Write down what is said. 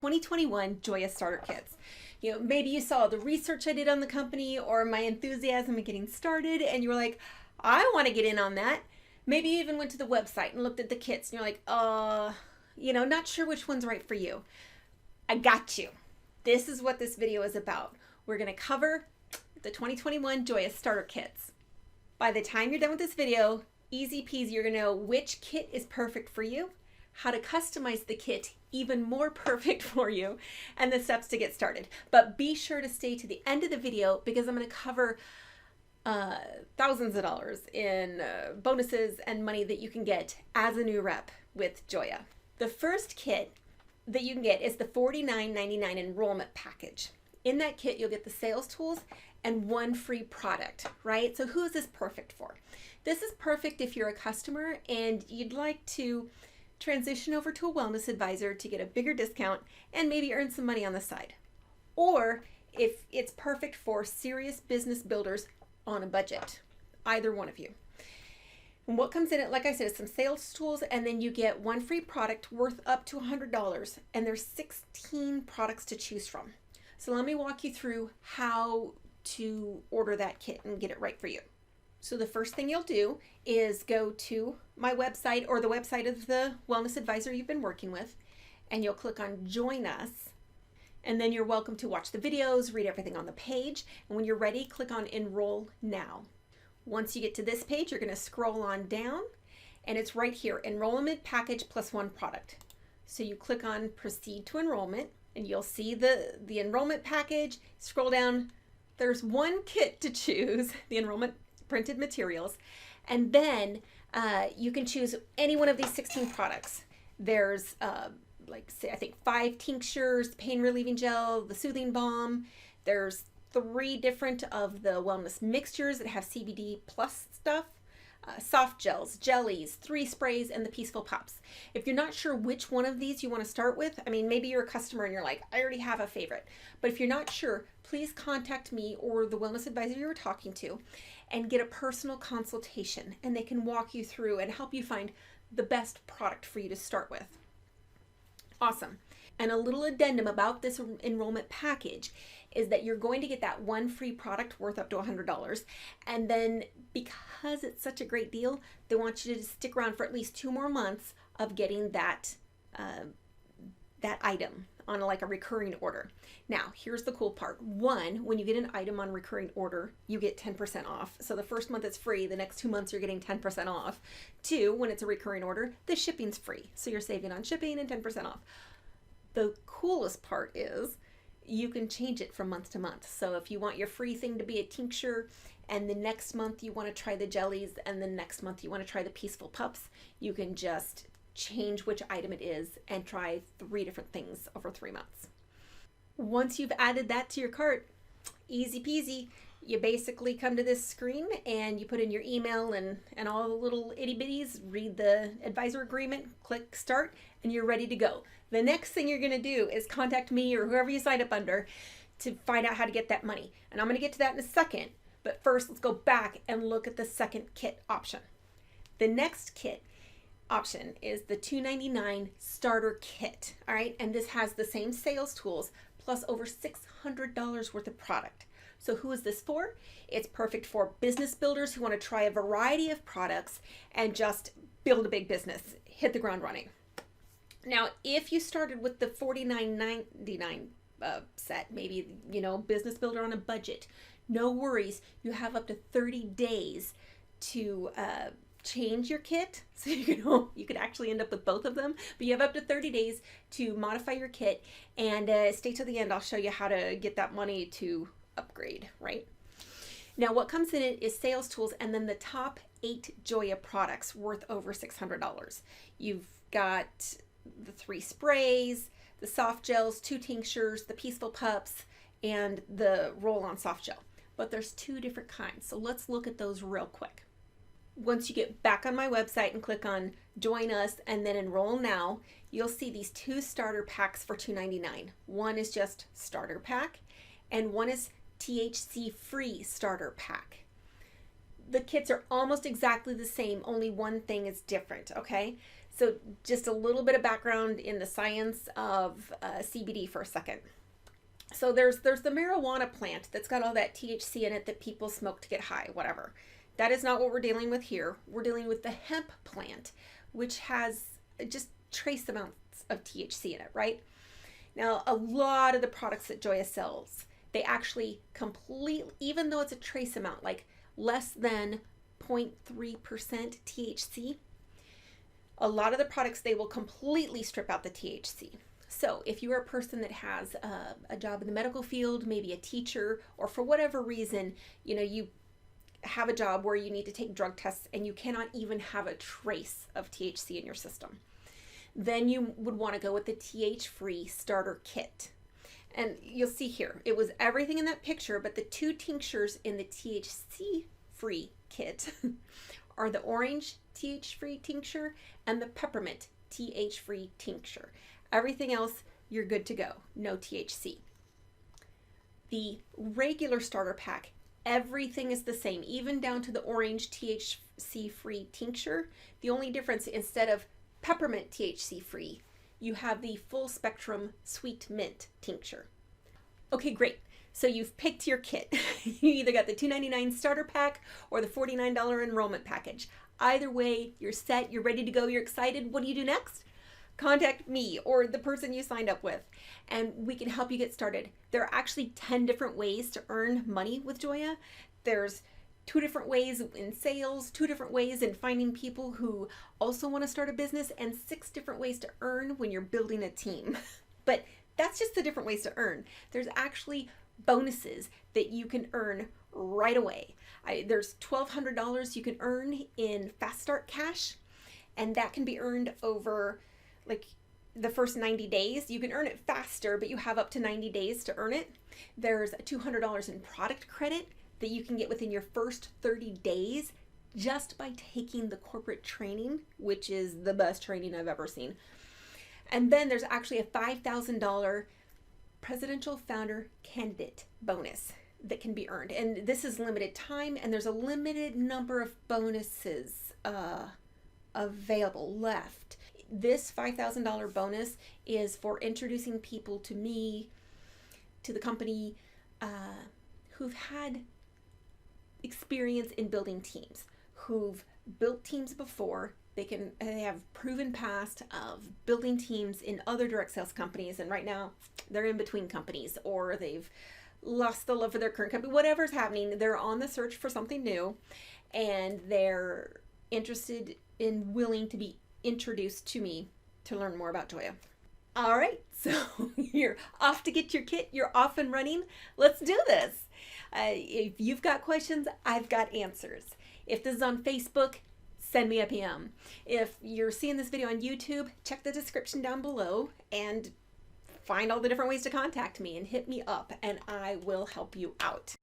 2021 Joiya starter kits. Maybe you saw the research I did on the company or my enthusiasm in getting started and you were like, I want to get in on that. Maybe you even went to the website and looked at the kits and you're like, not sure which one's right for you. I got you. This is what this video is about. We're going to cover the 2021 Joiya starter kits. By the time you're done with this video, easy peasy, you're going to know which kit is perfect for you, how to customize the kit even more perfect for you, and the steps to get started. But be sure to stay to the end of the video because I'm going to cover thousands of dollars in bonuses and money that you can get as a new rep with Joiya. The first kit that you can get is the $49.99 Enrollment Package. In that kit, you'll get the sales tools and one free product, right? So who is this perfect for? This is perfect if you're a customer and you'd like to transition over to a wellness advisor to get a bigger discount and maybe earn some money on the side. Or if it's perfect for serious business builders on a budget, either one of you. And what comes in it, like I said, is some sales tools, and then you get one free product worth up to $100, and there's 16 products to choose from. So let me walk you through how to order that kit and get it right for you. So the first thing you'll do is go to my website or the website of the wellness advisor you've been working with, and you'll click on Join Us, and then you're welcome to watch the videos, read everything on the page, and when you're ready, click on Enroll Now. Once you get to this page, you're going to scroll on down, and it's right here, Enrollment Package plus one product. So you click on Proceed to Enrollment, and you'll see the enrollment package. Scroll down, there's one kit to choose, the enrollment printed materials, and then you can choose any one of these 16 products. There's I think 5 tinctures, pain relieving gel, the soothing balm. There's 3 different of the wellness mixtures that have CBD plus stuff, soft gels, jellies, 3 sprays, and the peaceful pops. If you're not sure which one of these you want to start with, maybe you're a customer and you're like, I already have a favorite. But if you're not sure, please contact me or the wellness advisor you were talking to and get a personal consultation, and they can walk you through and help you find the best product for you to start with. Awesome. And a little addendum about this enrollment package is that you're going to get that one free product worth up to $100. And then because it's such a great deal, they want you to stick around for at least 2 more months of getting that item on like a recurring order. Now, here's the cool part. 1, when you get an item on recurring order, you get 10% off. So the first month it's free, the next 2 months you're getting 10% off. 2, when it's a recurring order, the shipping's free. So you're saving on shipping and 10% off. The coolest part is you can change it from month to month. So if you want your free thing to be a tincture, and the next month you want to try the jellies, and the next month you want to try the peaceful pups, you can just change which item it is and try 3 different things over 3 months. Once you've added that to your cart, easy peasy. You basically come to this screen and you put in your email and all the little itty bitties, read the advisor agreement, click start, and you're ready to go. The next thing you're going to do is contact me or whoever you signed up under to find out how to get that money. And I'm going to get to that in a second. But first, let's go back and look at the second kit option. The next kit option is the $299 starter kit. All right. And this has the same sales tools plus over $600 worth of product. So who is this for? It's perfect for business builders who want to try a variety of products and just build a big business, hit the ground running. Now, if you started with the $49.99 set, maybe, business builder on a budget, no worries. You have up to 30 days to change your kit. So you could actually end up with both of them, but you have up to 30 days to modify your kit, and stay till the end. I'll show you how to get that money to upgrade, right? Now, what comes in it is sales tools and then the top 8 Joiya products worth over $600. You've got the 3 sprays, the soft gels, 2 tinctures, the peaceful pups, and the roll-on soft gel. But there's 2 different kinds. So let's look at those real quick. Once you get back on my website and click on Join Us and then Enroll Now, you'll see these 2 starter packs for $299. One is just starter pack, and one is THC-free starter pack. The kits are almost exactly the same, only one thing is different, okay? So just a little bit of background in the science of CBD for a second. So there's the marijuana plant that's got all that THC in it that people smoke to get high, whatever. That is not what we're dealing with here. We're dealing with the hemp plant, which has just trace amounts of THC in it, right? Now, a lot of the products that Joiya sells, they actually completely, even though it's a trace amount, like less than 0.3% THC, a lot of the products, they will completely strip out the THC. So if you are a person that has a job in the medical field, maybe a teacher, or for whatever reason, you have a job where you need to take drug tests and you cannot even have a trace of THC in your system, then you would want to go with the TH-free starter kit. And you'll see here, it was everything in that picture, but the two tinctures in the THC-free kit are the orange TH-free tincture and the peppermint TH-free tincture. Everything else, you're good to go. No THC. The regular starter pack, everything is the same, even down to the orange THC-free tincture. The only difference, instead of peppermint THC-free, you have the full spectrum sweet mint tincture. Okay, great. So you've picked your kit. You either got the $2.99 starter pack or the $49 enrollment package. Either way, you're set, you're ready to go, you're excited. What do you do next? Contact me or the person you signed up with, and we can help you get started. There are actually 10 different ways to earn money with Joiya. There's 2 different ways in sales, 2 different ways in finding people who also want to start a business, and 6 different ways to earn when you're building a team. But that's just the different ways to earn. There's actually bonuses that you can earn right away. There's $1,200 you can earn in Fast Start Cash, and that can be earned over like the first 90 days. You can earn it faster, but you have up to 90 days to earn it. There's $200 in product credit that you can get within your first 30 days just by taking the corporate training, which is the best training I've ever seen. And then there's actually a $5,000 presidential founder candidate bonus that can be earned. And this is limited time, and there's a limited number of bonuses available left. This $5,000 bonus is for introducing people to me, to the company, who've had experience in building teams, who've built teams before. They have proven past of building teams in other direct sales companies, and right now they're in between companies, or they've lost the love for their current company. Whatever's happening, they're on the search for something new, and they're interested and willing to be introduced to me to learn more about Joiya. All right, so you're off to get your kit. You're off and running. Let's do this. If you've got questions, I've got answers. If this is on Facebook, send me a PM. If you're seeing this video on YouTube, check the description down below and find all the different ways to contact me and hit me up, and I will help you out.